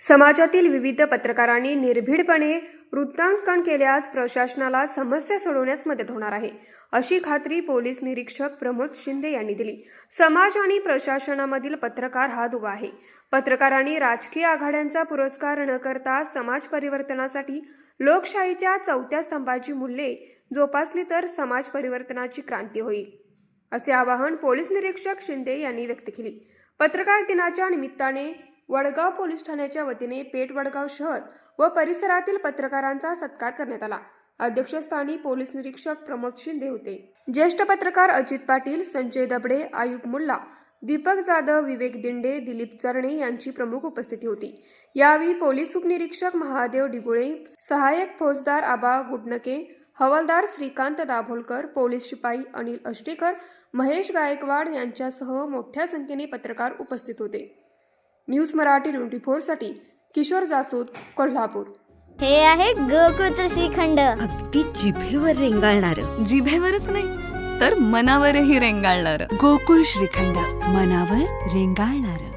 समाजातील विविध पत्रकारांनी निर्भीडपणे वृत्तांकन केल्यास प्रशासनाला समस्या सोडवण्यास मदत होणार आहे, अशी खात्री पोलीस निरीक्षक प्रमोद शिंदे यांनी दिली. समाज आणि प्रशासनामधील पत्रकार हा दुवा आहे. पत्रकारांनी राजकीय आघाड्यांचा पुरस्कार न करता समाज परिवर्तनासाठी लोकशाहीच्या चौथ्या स्तंभाची मूल्ये जोपासली तर समाज परिवर्तनाची क्रांती होईल, असे आवाहन पोलीस निरीक्षक शिंदे यांनी व्यक्त केले. पत्रकार दिनाच्या निमित्ताने वडगाव पोलीस ठाण्याच्या वतीने पेठ वडगाव शहर व परिसरातील पत्रकारांचा सत्कार करण्यात आला. अध्यक्षस्थानी पोलीस निरीक्षक प्रमोद शिंदे होते. ज्येष्ठ पत्रकार अजित पाटील, संजय दबडे, आयुब मुल्ला, दीपक जाधव, विवेक दिंडे, दिलीप चरणे यांची प्रमुख उपस्थिती होती. यावेळी पोलीस उपनिरीक्षक महादेव डिगुळे, सहाय्यक फौजदार आबा गुडनके, हवालदार श्रीकांत दाभोलकर, पोलीस शिपाई अनिल अष्टेकर, महेश गायकवाड यांच्यासह मोठ्या संख्येने पत्रकार उपस्थित होते. न्यूज मराठी 24 साठी किशोर जासूद, कोल्हापूर. हे आहे गोकुळचं श्रीखंड. अगदी जिभेवर रेंगाळणारं. जिभेवरच नाही तर मनावरही रेंगाळणारं. गोकुळ श्रीखंड, मनावर रेंगाळणारं.